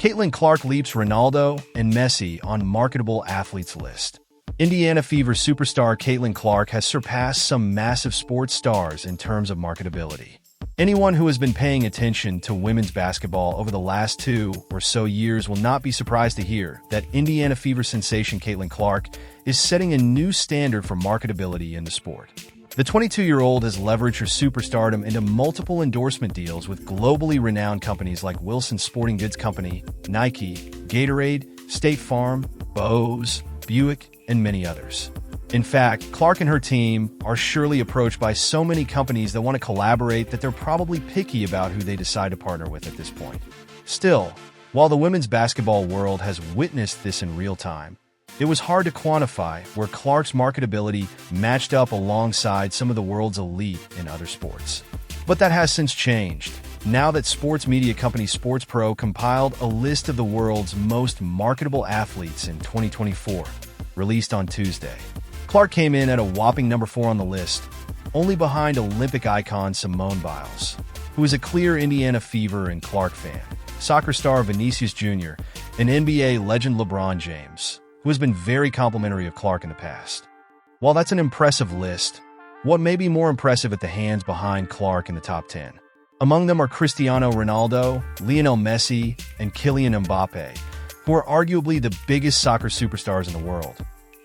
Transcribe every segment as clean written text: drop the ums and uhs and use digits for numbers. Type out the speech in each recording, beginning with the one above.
Caitlin Clark leaps Ronaldo and Messi on marketable athletes list. Indiana Fever superstar Caitlin Clark has surpassed some massive sports stars in terms of marketability. Anyone who has been paying attention to women's basketball over the last 2 or so years will not be surprised to hear that Indiana Fever sensation Caitlin Clark is setting a new standard for marketability in the sport. The 22-year-old has leveraged her superstardom into multiple endorsement deals with globally renowned companies like Wilson Sporting Goods Company, Nike, Gatorade, State Farm, Bose, Buick, and many others. In fact, Clark and her team are surely approached by so many companies that want to collaborate that they're probably picky about who they decide to partner with at this point. Still, while the women's basketball world has witnessed this in real time, it was hard to quantify where Clark's marketability matched up alongside some of the world's elite in other sports. But that has since changed, now that sports media company Sports Pro compiled a list of the world's most marketable athletes in 2024, released on Tuesday. Clark came in at a whopping number 4 on the list, only behind Olympic icon Simone Biles, who is a clear Indiana Fever and Clark fan, soccer star Vinicius Jr., and NBA legend LeBron James, who has been very complimentary of Clark in the past. While that's an impressive list, what may be more impressive at the hands behind Clark in the top 10? Among them are Cristiano Ronaldo, Lionel Messi, and Kylian Mbappe, who are arguably the biggest soccer superstars in the world,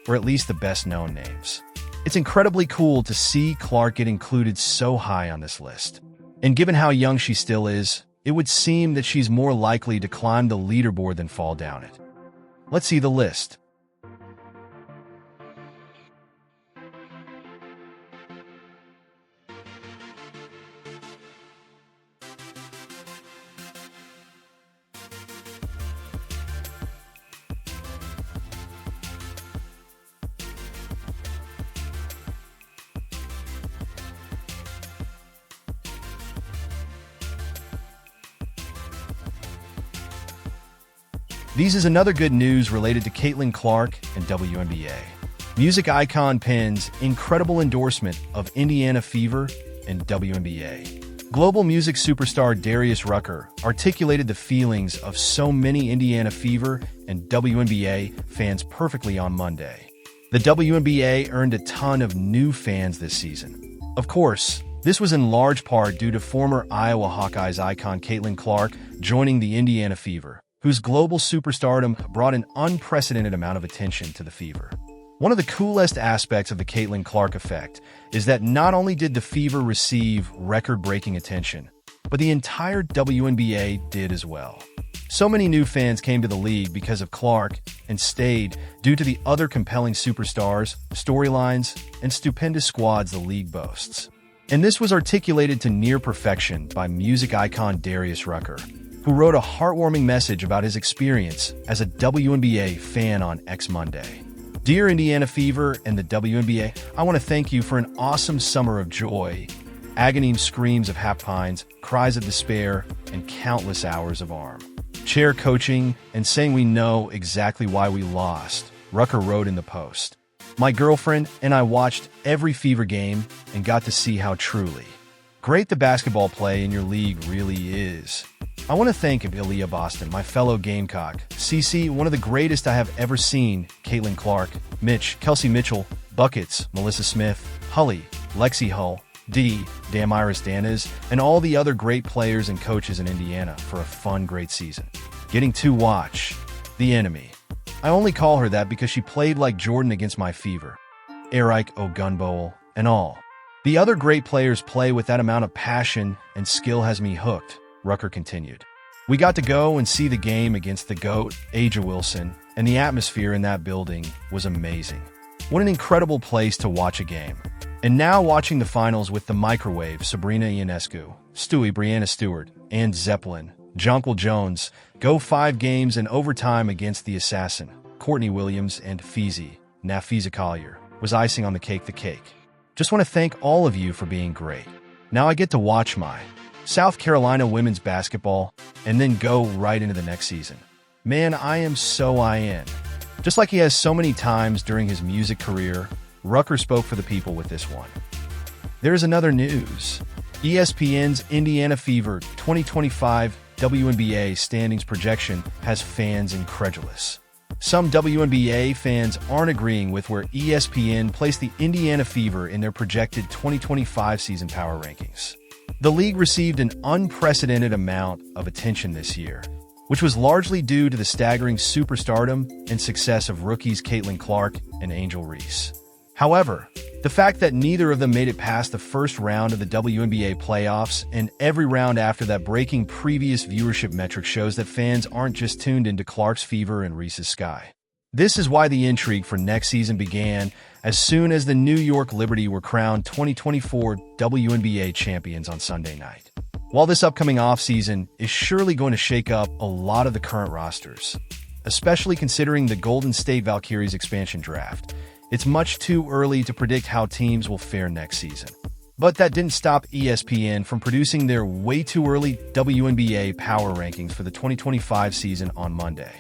or at least the best-known names. It's incredibly cool to see Clark get included so high on this list. And given how young she still is, it would seem that she's more likely to climb the leaderboard than fall down it. Let's see the list. This is another good news related to Caitlin Clark and WNBA. Music icon pens incredible endorsement of Indiana Fever and WNBA. Global music superstar Darius Rucker articulated the feelings of so many Indiana Fever and WNBA fans perfectly on Monday. The WNBA earned a ton of new fans this season. Of course, this was in large part due to former Iowa Hawkeyes icon Caitlin Clark joining the Indiana Fever, whose global superstardom brought an unprecedented amount of attention to the Fever. One of the coolest aspects of the Caitlin Clark effect is that not only did the Fever receive record-breaking attention, but the entire WNBA did as well. So many new fans came to the league because of Clark and stayed due to the other compelling superstars, storylines, and stupendous squads the league boasts. And this was articulated to near perfection by music icon Darius Rucker, who wrote a heartwarming message about his experience as a WNBA fan on X Monday. Dear Indiana Fever and the WNBA, I want to thank you for an awesome summer of joy, agony screams of happy pines, cries of despair, and countless hours of arm chair coaching and saying we know exactly why we lost, Rucker wrote in the post. My girlfriend and I watched every Fever game and got to see how truly great the basketball play in your league really is. I want to thank Aaliyah Boston, my fellow Gamecock, CC, one of the greatest I have ever seen, Caitlin Clark, Mitch, Kelsey Mitchell, Buckets, Melissa Smith, Hully, Lexi Hull, D, Damaris Danas, and all the other great players and coaches in Indiana for a fun, great season. Getting to watch the enemy. I only call her that because she played like Jordan against my Fever, Eric Ogunbowl, and all. The other great players play with that amount of passion and skill has me hooked, Rucker continued. We got to go and see the game against the GOAT, Aja Wilson, and the atmosphere in that building was amazing. What an incredible place to watch a game. And now watching the finals with the Microwave, Sabrina Ionescu, Stewie, Brianna Stewart, and Zeppelin, Jonquil Jones, go 5 games in overtime against the Assassin, Courtney Williams, and Feezy, Nafisa Collier, was icing on the cake. Just want to thank all of you for being great. Now I get to watch my South Carolina women's basketball and then go right into the next season. Man, I am so in. Just like he has so many times during his music career, Rucker spoke for the people with this one. There's another news. ESPN's Indiana Fever 2025 WNBA standings projection has fans incredulous. Some WNBA fans aren't agreeing with where ESPN placed the Indiana Fever in their projected 2025 season power rankings. The league received an unprecedented amount of attention this year, which was largely due to the staggering superstardom and success of rookies Caitlin Clark and Angel Reese. However, the fact that neither of them made it past the first round of the WNBA playoffs and every round after that breaking previous viewership metric shows that fans aren't just tuned into Clark's Fever and Reese's Sky. This is why the intrigue for next season began as soon as the New York Liberty were crowned 2024 WNBA champions on Sunday night. While this upcoming offseason is surely going to shake up a lot of the current rosters, especially considering the Golden State Valkyries expansion draft, it's much too early to predict how teams will fare next season. But that didn't stop ESPN from producing their way too early WNBA power rankings for the 2025 season on Monday.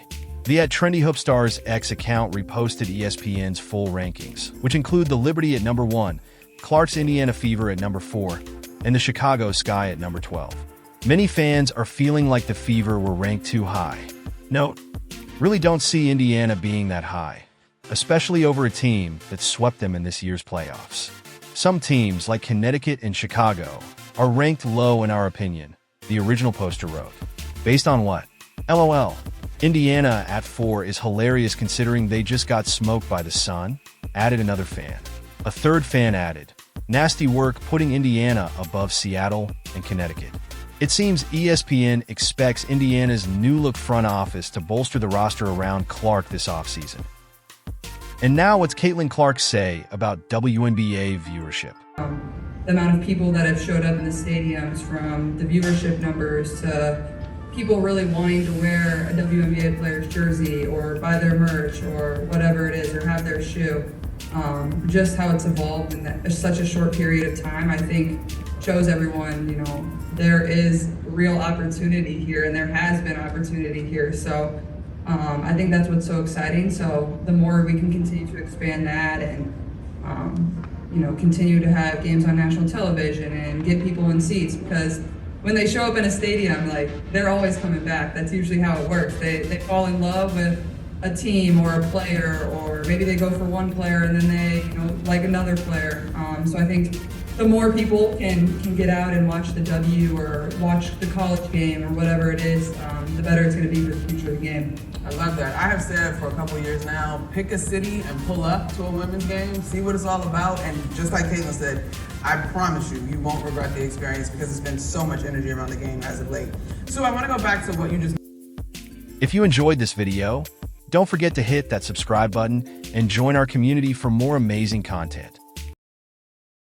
The @TrendyHoopStars X account reposted ESPN's full rankings, which include the Liberty at number 1, Clark's Indiana Fever at number 4, and the Chicago Sky at number 12. Many fans are feeling like the Fever were ranked too high. Note, really don't see Indiana being that high, especially over a team that swept them in this year's playoffs. Some teams, like Connecticut and Chicago, are ranked low in our opinion, the original poster wrote. Based on what? LOL. Indiana at 4 is hilarious considering they just got smoked by the Sun, added another fan. A third fan added, nasty work putting Indiana above Seattle and Connecticut. It seems ESPN expects Indiana's new-look front office to bolster the roster around Clark this offseason. And now what's Caitlin Clark say about WNBA viewership? The amount of people that have showed up in the stadiums, from the viewership numbers to people really wanting to wear a WNBA player's jersey or buy their merch or whatever it is, or have their shoe. Just how it's evolved in such a short period of time, I think shows everyone, there is real opportunity here, and there has been opportunity here. So I think that's what's so exciting. So the more we can continue to expand that and continue to have games on national television and get people in seats, because when they show up in a stadium, they're always coming back. That's usually how it works. They fall in love with a team or a player, or maybe they go for one player and then they like another player. So I think the more people can get out and watch the W or watch the college game or whatever it is, the better it's going to be for the future of the game. I love that. I have said for a couple of years now, pick a city and pull up to a women's game, see what it's all about, and just like Caitlin said, I promise you won't regret the experience because there's been so much energy around the game as of late. So I want to go back to what you just... If you enjoyed this video, don't forget to hit that subscribe button and join our community for more amazing content.